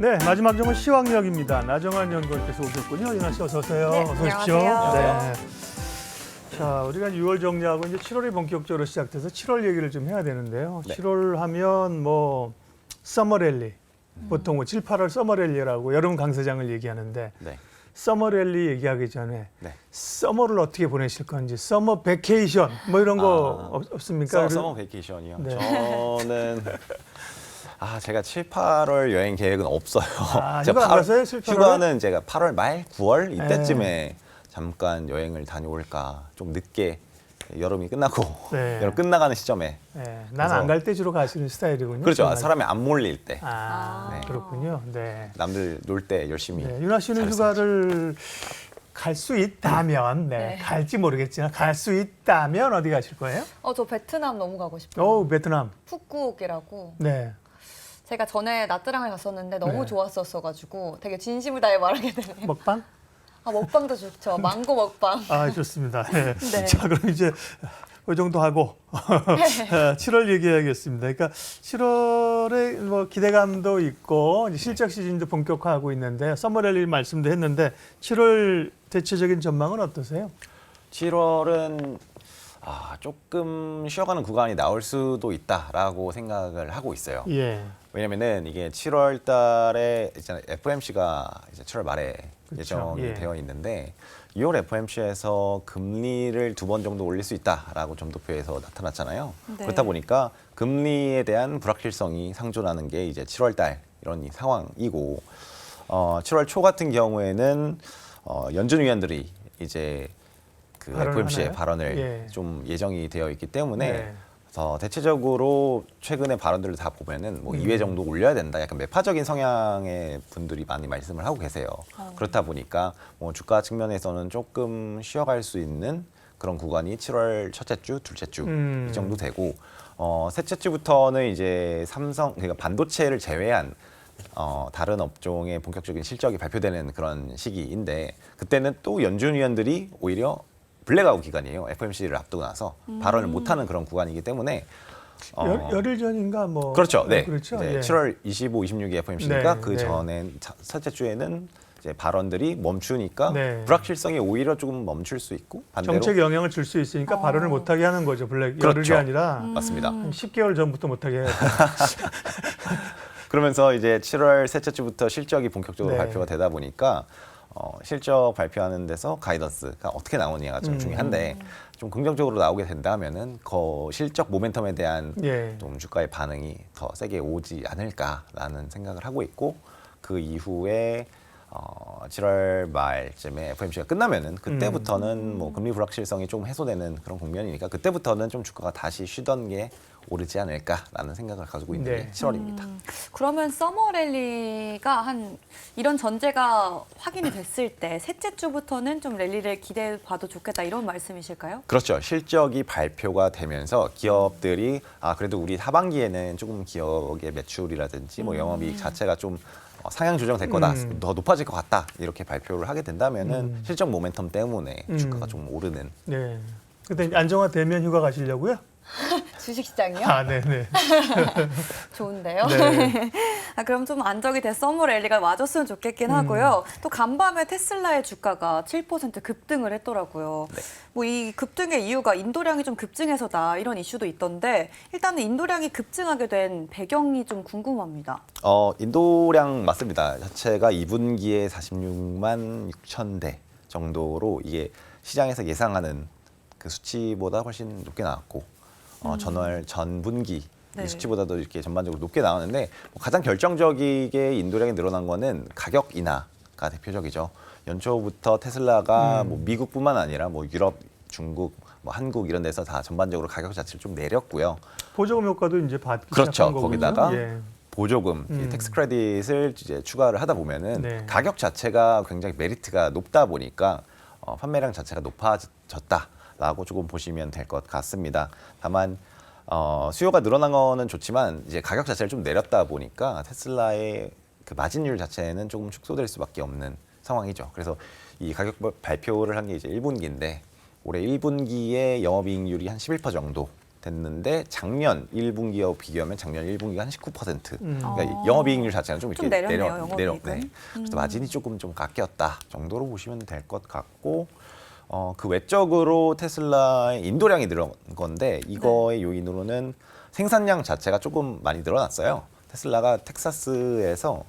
네, 마지막 점은 시황역입니다. 나정환 연구원께서 오셨군요. 윤아 씨 어서 오세요. 네, 어서 오십시오. 안녕하세요. 네. 자, 우리가 6월 정리하고 이제 7월이 본격적으로 시작돼서 7월 얘기를 좀 해야 되는데요. 네. 7월 하면 뭐 서머랠리, 보통 뭐 7, 8월 서머랠리라고 여름 강세장을 얘기하는데 네. 서머랠리 얘기하기 전에 네. 서머를 어떻게 보내실 건지, 서머 베케이션 뭐 이런 거 없습니까? 서머 베이케이션이요. 네. 저는 제가 7, 8월 여행 계획은 없어요. 휴가 안 가세요? 7, 8월에? 휴가는 제가 8월 말, 9월 이때쯤에 잠깐 여행을 다녀올까. 좀 늦게 여름이 끝나고 네. 여름 끝나가는 시점에. 네, 난 안 갈 때 주로 가시는 스타일이군요. 그렇죠. 정말. 사람이 안 몰릴 때. 네. 그렇군요. 네. 남들 놀 때 열심히. 네. 윤아 씨는 잘 휴가를 갈 수 있다면, 네. 갈지 모르겠지만 갈 수 있다면 어디 가실 거예요? 저 베트남 너무 가고 싶어요. 오, 베트남. 푸꾸옥이라고. 네. 제가 전에 나트랑을 갔었는데 너무 네. 좋았었어가지고 되게 진심을 다해 말하게 되네요. 먹방? 먹방도 좋죠. 망고 먹방. 좋습니다. 네. 네. 자, 그럼 이제 그 정도 하고 7월 얘기해야겠습니다. 그러니까 7월에 뭐 기대감도 있고 이제 실적 시즌도 본격화하고 있는데 서머랠리 말씀도 했는데 7월 대체적인 전망은 어떠세요? 7월은 조금 쉬어가는 구간이 나올 수도 있다라고 생각을 하고 있어요. 예. 왜냐면은 이게 7월 달에 이제 FOMC가 이제 7월 말에 그렇죠. 예정이 예. 되어 있는데 2월 FOMC에서 금리를 2번 정도 올릴 수 있다라고 점도표에서 나타났잖아요. 네. 그렇다 보니까 금리에 대한 불확실성이 상존하는 게 이제 7월 달 이런 이 상황이고 7월 초 같은 경우에는 연준 위원들이 이제 그 발언을 FOMC의 하나요? 발언을 예. 좀 예정이 되어 있기 때문에 네. 대체적으로 최근의 발언들을 다 보면은 뭐 2회 정도 올려야 된다. 약간 매파적인 성향의 분들이 많이 말씀을 하고 계세요. 그렇다 보니까 뭐 주가 측면에서는 조금 쉬어갈 수 있는 그런 구간이 7월 첫째 주, 둘째 주 이 정도 되고 셋째 주부터는 이제 삼성 그러니까 반도체를 제외한 다른 업종의 본격적인 실적이 발표되는 그런 시기인데 그때는 또 연준 위원들이 오히려 블랙아웃 기간이에요. FOMC를 앞두고 나서 발언을 못하는 그런 구간이기 때문에 열흘 전인가 뭐 그렇죠. 네. 그렇죠. 이제 예. 7월 25, 26이 FOMC니까 네, 그 네. 전에 첫째 주에는 이제 발언들이 멈추니까 네. 불확실성이 오히려 조금 멈출 수 있고 반대로 정책 영향을 줄 수 있으니까 발언을 못하게 하는 거죠. 블랙 그렇죠. 열흘이 아니라 맞습니다. 한 10개월 전부터 못하게 해야 돼요. 그러면서 이제 7월 셋째 주부터 실적이 본격적으로 네. 발표가 되다 보니까 실적 발표하는 데서 가이던스가 어떻게 나오느냐가 좀 중요한데 좀 긍정적으로 나오게 된다면은 그 실적 모멘텀에 대한 예. 좀 주가의 반응이 더 세게 오지 않을까라는 생각을 하고 있고 그 이후에 7월 말쯤에 FOMC가 끝나면은 그때부터는 뭐 금리 불확실성이 좀 해소되는 그런 국면이니까 그때부터는 좀 주가가 다시 쉬던 게 오르지 않을까라는 생각을 가지고 있는 네. 게 7월입니다. 그러면 서머랠리가 이런 전제가 확인이 됐을 때 셋째 주부터는 좀 랠리를 기대해 봐도 좋겠다 이런 말씀이실까요? 그렇죠. 실적이 발표가 되면서 기업들이 그래도 우리 하반기에는 조금 기업의 매출이라든지 뭐 영업이익 자체가 좀 상향 조정될 거다, 더 높아질 것 같다 이렇게 발표를 하게 된다면은 실적 모멘텀 때문에 주가가 좀 오르는. 네. 그때 안정화되면 휴가 가시려고요? 주식시장이요? 네네. 좋은데요? 네. 그럼 좀 안정이 돼 서머랠리가 와줬으면 좋겠긴 하고요. 또 간밤에 테슬라의 주가가 7% 급등을 했더라고요. 네. 뭐 이 급등의 이유가 인도량이 좀 급증해서다 이런 이슈도 있던데 일단은 인도량이 급증하게 된 배경이 좀 궁금합니다. 인도량 맞습니다. 자체가 2분기에 46만 6천 대 정도로 이게 시장에서 예상하는 그 수치보다 훨씬 높게 나왔고 전분기 네. 이 수치보다도 이렇게 전반적으로 높게 나왔는데 가장 결정적이게 인도량이 늘어난 거는 가격 인하가 대표적이죠. 연초부터 테슬라가 뭐 미국뿐만 아니라 뭐 유럽, 중국, 뭐 한국 이런 데서 다 전반적으로 가격 자체를 좀 내렸고요. 보조금 효과도 이제 받기 그렇죠. 시작한 거군요. 거기다가 예. 보조금, 이 텍스 크레딧을 이제 추가를 하다 보면은 네. 가격 자체가 굉장히 메리트가 높다 보니까 판매량 자체가 높아졌다라고 조금 보시면 될 것 같습니다. 다만 수요가 늘어난 거는 좋지만 이제 가격 자체를 좀 내렸다 보니까 테슬라의 그 마진율 자체는 조금 축소될 수밖에 없는 상황이죠. 그래서 이 가격 발표를 한 게 이제 1분기인데 올해 1분기에 영업이익률이 한 11% 정도 됐는데 작년 1분기와 비교하면 작년 1분기가 한 19%. 그러니까 아. 영업이익률 자체는 좀 이렇게 내렸네요, 영업이익은. 그래서 마진이 조금 깎였다 정도로 보시면 될 것 같고 그 외적으로 테슬라의 인도량이 늘어난 건데 이거의 요인으로는 생산량 자체가 조금 많이 늘어났어요. 테슬라가 텍사스에서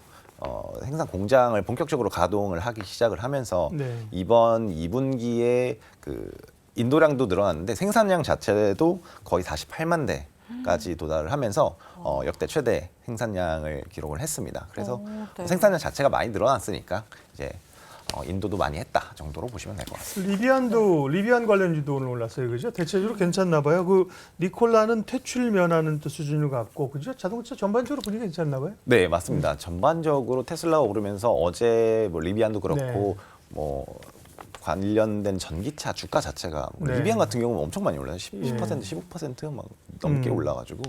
생산 공장을 본격적으로 가동을 하기 시작을 하면서 네. 이번 2분기에 그 인도량도 늘어났는데 생산량 자체도 거의 48만 대까지 도달을 하면서 역대 최대 생산량을 기록을 했습니다. 그래서 네. 생산량 자체가 많이 늘어났으니까 이제 인도도 많이 했다 정도로 보시면 될 것 같습니다. 리비안 관련주도 오늘 올랐어요, 그죠? 대체적으로 괜찮나 봐요. 그 니콜라는 퇴출 면하는 또 수준을 갖고, 그죠? 자동차 전반적으로 분위기 괜찮나 봐요. 네, 맞습니다. 전반적으로 테슬라가 오르면서 어제 뭐 리비안도 그렇고 네. 뭐 관련된 전기차 주가 자체가 뭐 네. 리비안 같은 경우는 엄청 많이 올라요. 10%, 예. 15%막 넘게 올라가지고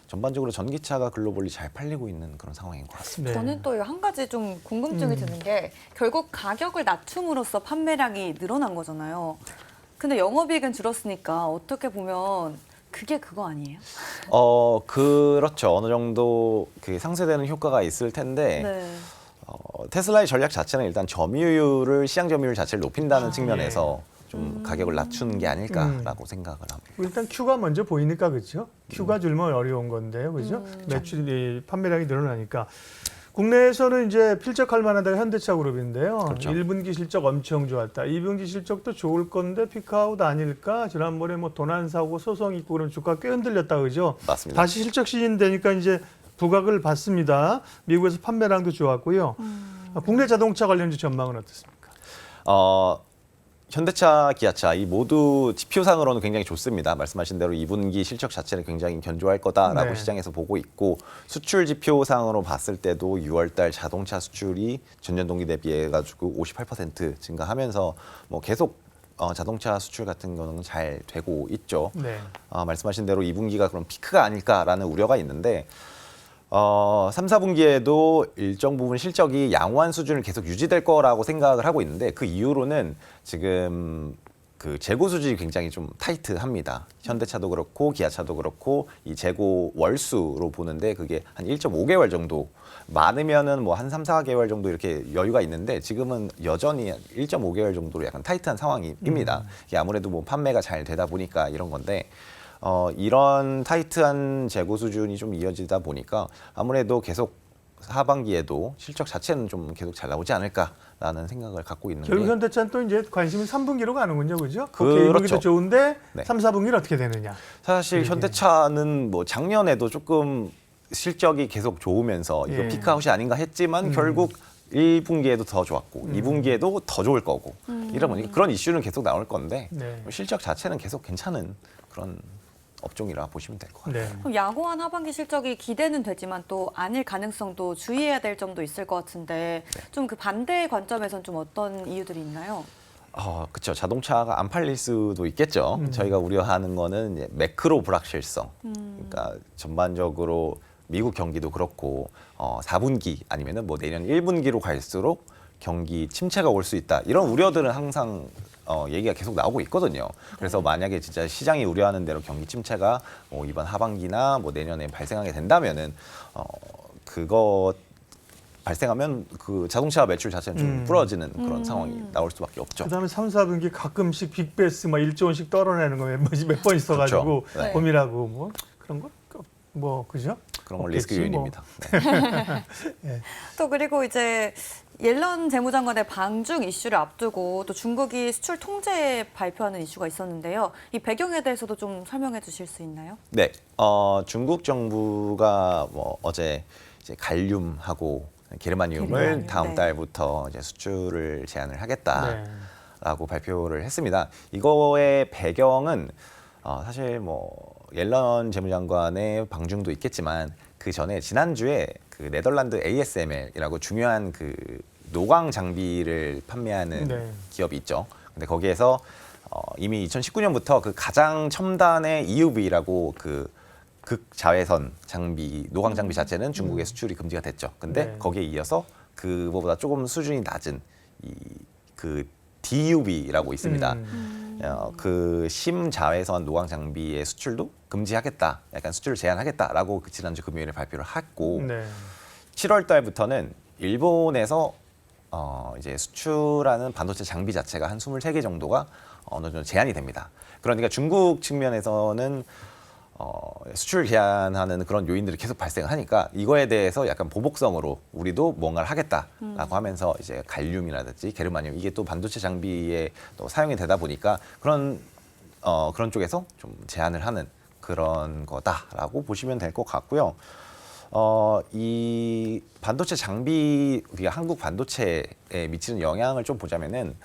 전반적으로 전기차가 글로벌리 잘 팔리고 있는 그런 상황인 것 같습니다. 네. 저는 또 한 가지 좀 궁금증이 드는 게 결국 가격을 낮춤으로써 판매량이 늘어난 거잖아요. 근데 영업이익은 줄었으니까 어떻게 보면 그게 그거 아니에요? 그렇죠. 어느 정도 그 상쇄되는 효과가 있을 텐데 네. 테슬라의 전략 자체는 일단 점유율을 시장 점유율 자체를 높인다는 측면에서 좀 가격을 낮추는 게 아닐까라고 생각을 합니다. 일단 Q가 먼저 보이니까 그렇죠. Q가 줄면 어려운 건데요, 그죠? 매출이 판매량이 늘어나니까 국내에서는 이제 필적할 만하다가 현대차 그룹인데요. 그렇죠. 1분기 실적 엄청 좋았다. 2분기 실적도 좋을 건데 피크아웃 아닐까? 지난번에 뭐 도난 사고 소송 있고 그럼 주가 꽤 흔들렸다, 그죠? 맞습니다. 다시 실적 시즌 되니까 이제 부각을 받습니다. 미국에서 판매량도 좋았고요. 국내 자동차 관련주 전망은 어떻습니까? 현대차, 기아차 이 모두 지표상으로는 굉장히 좋습니다. 말씀하신 대로 2분기 실적 자체는 굉장히 견조할 거다라고 네. 시장에서 보고 있고 수출 지표상으로 봤을 때도 6월달 자동차 수출이 전년 동기 대비해 가지고 58% 증가하면서 뭐 계속 자동차 수출 같은 거는 잘 되고 있죠. 네. 말씀하신 대로 2분기가 그럼 피크가 아닐까라는 우려가 있는데 3, 4분기에도 일정 부분 실적이 양호한 수준을 계속 유지될 거라고 생각을 하고 있는데 그 이유로는 지금 그 재고 수준이 굉장히 좀 타이트합니다. 현대차도 그렇고 기아차도 그렇고 이 재고 월수로 보는데 그게 한 1.5개월 정도 많으면은 뭐 한 3, 4개월 정도 이렇게 여유가 있는데 지금은 여전히 1.5개월 정도로 약간 타이트한 상황입니다. 이게 아무래도 뭐 판매가 잘 되다 보니까 이런 건데 이런 타이트한 재고 수준이 좀 이어지다 보니까 아무래도 계속 하반기에도 실적 자체는 좀 계속 잘 나오지 않을까라는 생각을 갖고 있는 결국 게 현대차는 또 이제 관심이 3분기로 가는군요, 그죠? 그렇죠. 2분기도 좋은데 네. 3, 4분기는 어떻게 되느냐? 사실 현대차는 뭐 작년에도 조금 실적이 계속 좋으면서 이거 예. 피크아웃이 아닌가 했지만 결국 1분기에도 더 좋았고 2분기에도 더 좋을 거고 이러다 보니까 그런 이슈는 계속 나올 건데 네. 실적 자체는 계속 괜찮은 그런 업종이라 보시면 될 것 같아요. 네. 그럼 양호한 하반기 실적이 기대는 되지만 또 아닐 가능성도 주의해야 될 점도 있을 것 같은데 좀 그 반대의 관점에선 좀 어떤 이유들이 있나요? 그렇죠. 자동차가 안 팔릴 수도 있겠죠. 저희가 우려하는 거는 이제 매크로 불확실성. 그러니까 전반적으로 미국 경기도 그렇고 4분기 아니면은 뭐 내년 1분기로 갈수록 경기 침체가 올 수 있다. 이런 우려들은 항상 얘기가 계속 나오고 있거든요. 그래서 만약에 진짜 시장이 우려하는 대로 경기 침체가 뭐 이번 하반기나 뭐 내년에 발생하게 된다면은 그거 발생하면 그 자동차 매출 자체는 좀 부러지는 그런 상황이 나올 수밖에 없죠. 그다음에 3, 4분기 가끔씩 빅베스 막 1조 원씩 떨어내는 거 몇 번 있어가지고 그렇죠. 네. 고민하고 뭐 그런 거 뭐 그죠? 그런 건 없겠지, 리스크 요인입니다. 네. 또 그리고 이제 옐런 재무장관의 방중 이슈를 앞두고 또 중국이 수출 통제 발표하는 이슈가 있었는데요. 이 배경에 대해서도 좀 설명해 주실 수 있나요? 네, 중국 정부가 뭐 어제 이제 갈륨하고 게르마늄을 게르마늄, 다음 네. 달부터 이제 수출을 제한을 하겠다라고 네. 발표를 했습니다. 이거의 배경은 사실 뭐 옐런 재무장관의 방중도 있겠지만 그 전에 지난주에 그 네덜란드 ASML이라고 중요한 그 노광 장비를 판매하는 네. 기업이 있죠. 근데 거기에서 이미 2019년부터 그 가장 첨단의 EUV라고 그 극자외선 장비, 노광 장비 자체는 중국에 수출이 금지가 됐죠. 근데 네. 거기에 이어서 그거보다 조금 수준이 낮은 그 DUV라고 있습니다. 그 심자외선 노광 장비의 수출도 금지하겠다, 약간 수출을 제한하겠다라고 그 지난주 금요일에 발표를 했고 네. 7월 달부터는 일본에서 이제 수출하는 반도체 장비 자체가 한 23개 정도가 어느 정도 제한이 됩니다. 그러니까 중국 측면에서는 수출 제한하는 그런 요인들이 계속 발생하니까 이거에 대해서 약간 보복성으로 우리도 뭔가를 하겠다라고 하면서 이제 갈륨이라든지 게르마늄 이게 또 반도체 장비에 또 사용이 되다 보니까 그런 쪽에서 좀 제한을 하는 그런 거다라고 보시면 될 것 같고요. 이 반도체 장비 우리가 한국 반도체에 미치는 영향을 좀 보자면은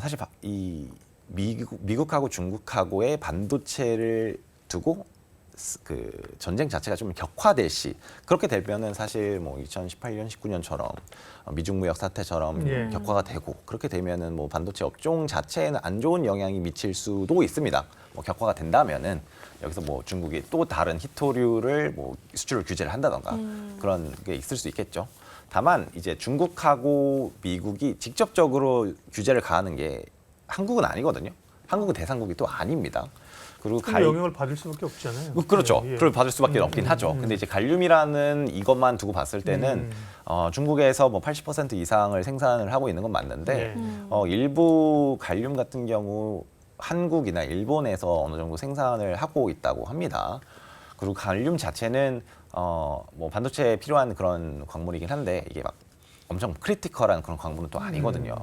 사실 이 미국하고 중국하고의 반도체를 두고 그 전쟁 자체가 좀 격화될 시 그렇게 되면은 사실 뭐 2018년, 19년처럼 미중 무역 사태처럼 예. 격화가 되고 그렇게 되면은 뭐 반도체 업종 자체에는 안 좋은 영향이 미칠 수도 있습니다. 뭐 격화가 된다면은 여기서 뭐 중국이 또 다른 히토류를 뭐 수출을 규제를 한다던가 그런 게 있을 수 있겠죠. 다만 이제 중국하고 미국이 직접적으로 규제를 가하는 게 한국은 아니거든요. 한국은 대상국이 또 아닙니다. 그리고 그 영향을 받을 수밖에 없잖아요. 그렇죠. 예, 예. 그걸 받을 수밖에 없긴 하죠. 근데 이제 갈륨이라는 이것만 두고 봤을 때는 중국에서 뭐 80% 이상을 생산을 하고 있는 건 맞는데 예. 일부 갈륨 같은 경우 한국이나 일본에서 어느 정도 생산을 하고 있다고 합니다. 그리고 갈륨 자체는 뭐 반도체에 필요한 그런 광물이긴 한데 이게 막 엄청 크리티컬한 그런 광물은 또 아니거든요.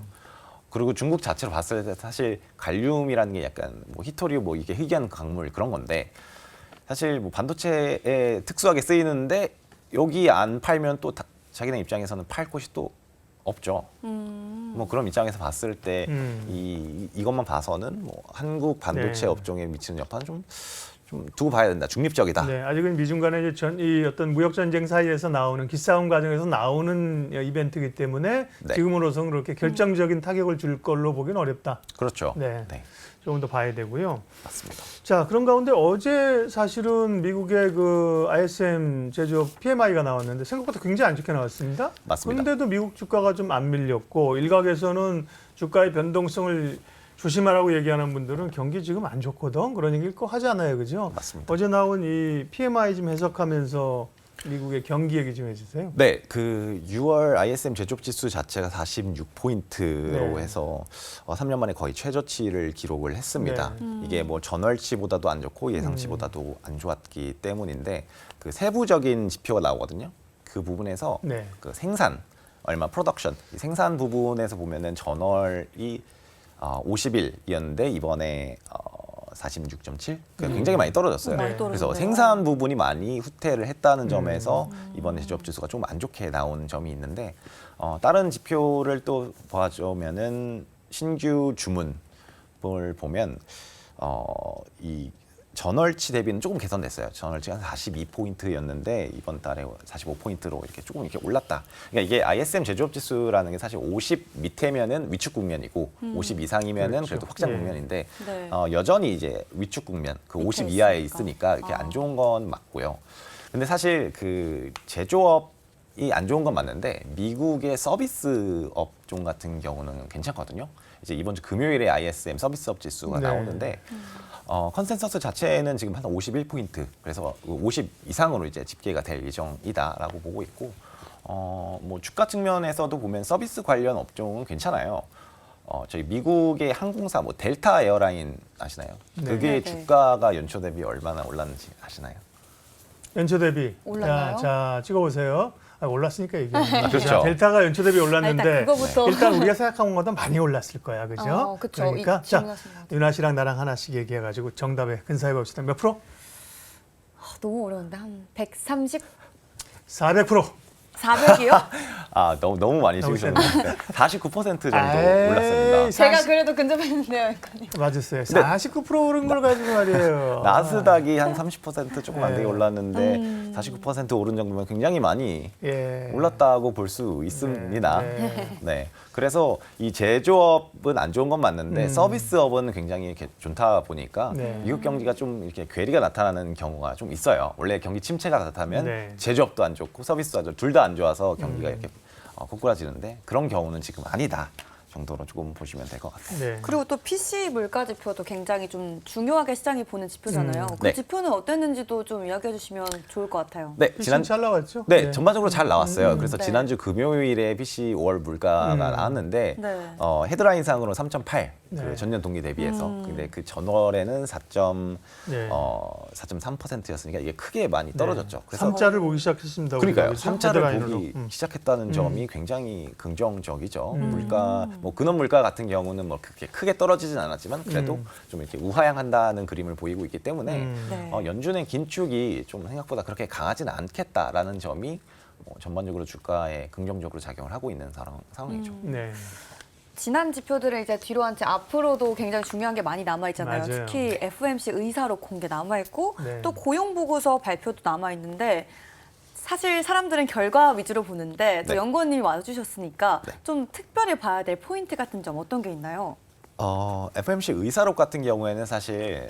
그리고 중국 자체로 봤을 때 사실 갈륨이라는 게 약간 뭐 히토류 뭐 이게 희귀한 광물 그런 건데 사실 뭐 반도체에 특수하게 쓰이는데 여기 안 팔면 또 자기네 입장에서는 팔 곳이 또 없죠. 뭐 그런 입장에서 봤을 때 이것만 봐서는 뭐 한국 반도체 네. 업종에 미치는 여파는 좀 두고 봐야 된다. 중립적이다. 네, 아직은 미중 간의 이제 이 어떤 무역 전쟁 사이에서 나오는 기싸움 과정에서 나오는 이벤트이기 때문에 네. 지금으로서는 그렇게 결정적인 타격을 줄 걸로 보기는 어렵다. 그렇죠. 네. 네, 조금 더 봐야 되고요. 맞습니다. 자, 그런 가운데 어제 사실은 미국의 그 ISM 제조업 PMI가 나왔는데 생각보다 굉장히 안 좋게 나왔습니다. 맞습니다. 그런데도 미국 주가가 좀 안 밀렸고 일각에서는 주가의 변동성을 조심하라고 얘기하는 분들은 경기 지금 안 좋거든 그런 얘기를 꼭 하잖아요, 그죠? 맞습니다. 어제 나온 이 PMI 좀 해석하면서 미국의 경기 얘기 좀 해주세요. 네, 그 6월 ISM 제조업 지수 자체가 46포인트로 네. 해서 3년 만에 거의 최저치를 기록을 했습니다. 네. 이게 뭐 전월치보다도 안 좋고 예상치보다도 안 좋았기 때문인데 그 세부적인 지표가 나오거든요. 그 부분에서 네. 그 생산 얼마 프로덕션 이 생산 부분에서 보면은 전월이 50일이었는데 이번에 46.7? 굉장히 많이 떨어졌어요. 많이 떨어졌네요. 그래서 생산 부분이 많이 후퇴를 했다는 점에서 이번에 제조업 지수가 좀 안 좋게 나온 점이 있는데 다른 지표를 또 봐주면은 신규 주문을 보면 이 전월치 대비는 조금 개선됐어요. 전월치가 42포인트였는데 이번 달에 45포인트로 이렇게 조금 이렇게 올랐다. 그러니까 이게 ISM 제조업 지수라는 게 사실 50 밑에면은 위축 국면이고 50 이상이면은 그렇죠. 그래도 확장 예. 국면인데 네. 여전히 이제 위축 국면 그 밑에 50 이하에 있으니까. 있으니까 이렇게 안 좋은 건 맞고요. 근데 사실 그 제조업이 안 좋은 건 맞는데 미국의 서비스 업종 같은 경우는 괜찮거든요. 이제 이번 주 금요일에 ISM 서비스업 지수가 네. 나오는데 컨센서스 자체는 지금 한 51포인트 그래서 50 이상으로 이제 집계가 될 예정이다라고 보고 있고 뭐 주가 측면에서도 보면 서비스 관련 업종은 괜찮아요. 저희 미국의 항공사 뭐 델타 에어라인 아시나요? 네. 그게 네, 네. 주가가 연초 대비 얼마나 올랐는지 아시나요? 연초 대비. 올랐나요? 자, 찍어보세요. 올랐으니까 얘기해요. 그렇죠. 자, 델타가 연초 대비 올랐는데 일단 그거부터. 일단 우리가 생각한 것보다 많이 올랐을 거야, 그죠? 그쵸. 그러니까 이 자, 질문하신 것 윤아 씨랑 나랑 하나씩 얘기해가지고 정답에 근사해 봅시다. 몇 프로? 너무 어려운데 한 130, 400%. 400이요? 너무 많이 너무 찍으셨는데 49% 정도 에이, 올랐습니다. 제가 그래도 근접했는데요, 약간요. 맞았어요. 49% 오른 걸 가지고 말이에요. 나스닥이 한 30% 조금 안 되게 올랐는데 49% 오른 정도면 굉장히 많이 예. 올랐다고 볼 수 있습니다. 네. 네. 그래서 이 제조업은 안 좋은 건 맞는데 서비스업은 굉장히 이렇게 좋다 보니까 네. 미국 경기가 좀 이렇게 괴리가 나타나는 경우가 좀 있어요. 원래 경기 침체가 나타나면 네. 제조업도 안 좋고 서비스도 안 좋고 둘 다 안 좋아서 경기가 이렇게 꼬꾸라지는데 그런 경우는 지금 아니다. 정도로 조금 보시면 될 것 같아요. 네. 그리고 또 PC 물가 지표도 굉장히 좀 중요하게 시장이 보는 지표잖아요. 그 네. 지표는 어땠는지도 좀 이야기해 주시면 좋을 것 같아요. 네, 지난 잘 나왔죠? 네, 전반적으로 잘 나왔어요. 그래서 네. 지난주 금요일에 PC 5월 물가가 나왔는데 네. 헤드라인상으로 3.8, 네. 그 전년 동기 대비해서. 근데 그 전월에는 4.3%였으니까 이게 크게 많이 떨어졌죠. 그래서 3자를 보기 시작했습니다. 그러니까요. 우리가, 그죠? 3자를 헤드라인으로. 보기 시작했다는 점이 굉장히 긍정적이죠. 물가, 뭐 근원 물가 같은 경우는 뭐 그렇게 크게 떨어지진 않았지만 그래도 좀 이렇게 우하향한다는 그림을 보이고 있기 때문에 네. 연준의 긴축이 좀 생각보다 그렇게 강하지는 않겠다라는 점이 전반적으로 주가에 긍정적으로 작용을 하고 있는 상황이죠. 네. 지난 지표들은 이제 뒤로 한 채 앞으로도 굉장히 중요한 게 많이 남아 있잖아요. 맞아요. 특히 FOMC 의사록 공개 남아 있고 네. 또 고용 보고서 발표도 남아 있는데 사실 사람들은 결과 위주로 보는데 또 네. 연구원님이 와주셨으니까 네. 좀 특별히 봐야 될 포인트 같은 점 어떤 게 있나요? FOMC 의사록 같은 경우에는 사실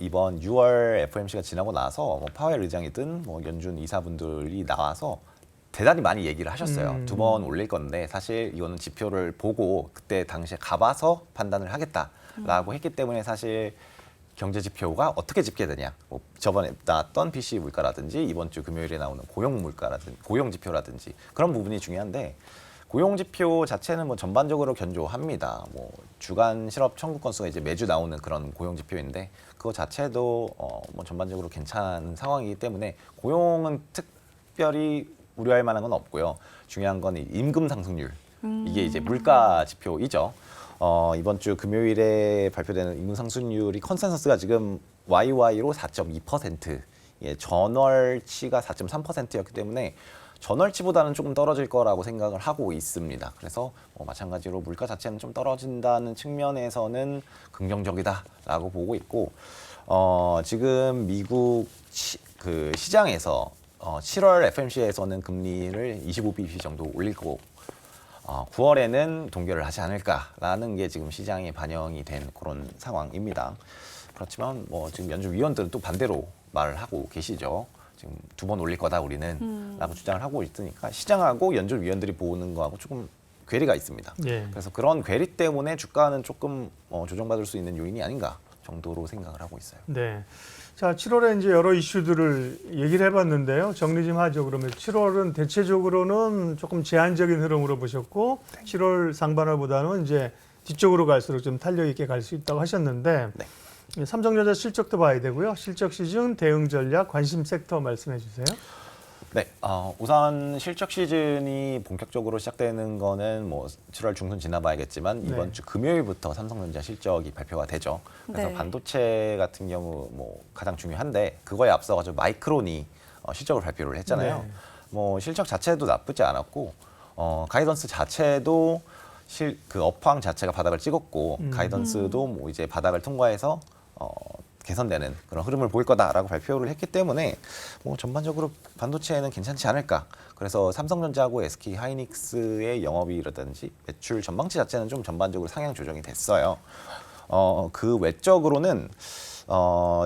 이번 6월 FOMC가 지나고 나서 뭐 파웰 의장이든 뭐 연준 이사분들이 나와서 대단히 많이 얘기를 하셨어요. 2번 올릴 건데 사실 이거는 지표를 보고 그때 당시에 가봐서 판단을 하겠다라고 했기 때문에 사실 경제 지표가 어떻게 집계되냐, 뭐 저번에 나왔던 PC 물가라든지 이번 주 금요일에 나오는 고용 물가라든지 고용 지표라든지 그런 부분이 중요한데 고용 지표 자체는 뭐 전반적으로 견조합니다. 뭐 주간 실업 청구 건수가 이제 매주 나오는 그런 고용 지표인데 그거 자체도 뭐 전반적으로 괜찮은 상황이기 때문에 고용은 특별히 우려할 만한 건 없고요. 중요한 건 이 임금 상승률. 이게 이제 물가 지표이죠. 이번 주 금요일에 발표되는 임금 상승률이 컨센서스가 지금 YY로 4.2%, 전월치가 4.3%였기 때문에 전월치보다는 조금 떨어질 거라고 생각을 하고 있습니다. 그래서 마찬가지로 물가 자체는 좀 떨어진다는 측면에서는 긍정적이다라고 보고 있고, 지금 미국 그 시장에서 7월 FMC에서는 금리를 25bp 정도 올릴 거고 9월에는 동결을 하지 않을까라는 게 지금 시장에 반영이 된 그런 상황입니다. 그렇지만 뭐 지금 연준 위원들은 또 반대로 말을 하고 계시죠. 지금 2번 올릴 거다 우리는 라고 주장을 하고 있으니까 시장하고 연준 위원들이 보는 거하고 조금 괴리가 있습니다. 예. 그래서 그런 괴리 때문에 주가는 조금 조정받을 수 있는 요인이 아닌가 정도로 생각을 하고 있어요. 네. 자, 7월에 이제 여러 이슈들을 얘기를 해봤는데요. 정리 좀 하죠. 그러면 7월은 대체적으로는 조금 제한적인 흐름으로 보셨고, 7월 상반월보다는 이제 뒤쪽으로 갈수록 좀 탄력 있게 갈 수 있다고 하셨는데, 네. 삼성전자 실적도 봐야 되고요. 실적 시즌, 대응 전략, 관심 섹터 말씀해 주세요. 네, 우선 실적 시즌이 본격적으로 시작되는 거는 뭐 7월 중순 지나봐야겠지만 네. 이번 주 금요일부터 삼성전자 실적이 발표가 되죠. 그래서 네. 반도체 같은 경우 뭐 가장 중요한데 그거에 앞서가지고 마이크론이 실적을 발표를 했잖아요. 네. 뭐 실적 자체도 나쁘지 않았고 가이던스 자체도 그 업황 자체가 바닥을 찍었고 가이던스도 뭐 이제 바닥을 통과해서 개선되는 그런 흐름을 보일 거다라고 발표를 했기 때문에 뭐 전반적으로 반도체에는 괜찮지 않을까. 그래서 삼성전자하고 SK 하이닉스의 영업이익이라든지 매출 전망치 자체는 좀 전반적으로 상향 조정이 됐어요. 그 외적으로는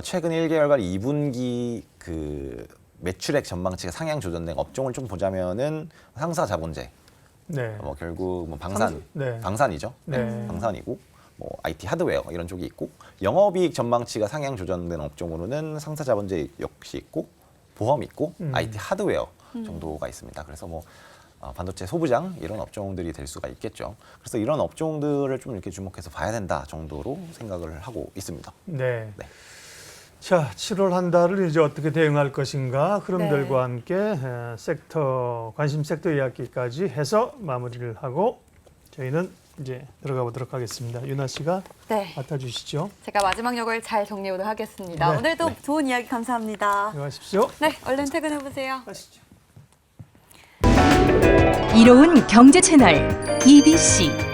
최근 1개월간 2분기 그 매출액 전망치가 상향 조정된 업종을 좀 보자면은 상사 자본재, 네. 뭐 결국 뭐 네. 방산이죠. 네. 방산이고. 뭐 IT 하드웨어 이런 쪽이 있고 영업이익 전망치가 상향 조정된 업종으로는 상사자본재 역시 있고 보험 있고 IT 하드웨어 정도가 있습니다. 그래서 뭐 반도체 소부장 이런 업종들이 될 수가 있겠죠. 그래서 이런 업종들을 좀 이렇게 주목해서 봐야 된다 정도로 생각을 하고 있습니다. 네. 네. 자, 7월 한 달을 이제 어떻게 대응할 것인가 흐름들과 네. 함께 섹터, 관심 섹터 이야기까지 해서 마무리를 하고 저희는 이제 들어가 보도록 하겠습니다. 윤아 씨가 네, 맡아주시죠. 제가 마지막 역을 잘 정리하도록 하겠습니다. 네. 오늘도 좋은 이야기 감사합니다. 들어가십시오. 네, 얼른 퇴근해 보세요. 가시죠. 이로운 경제 채널 EBC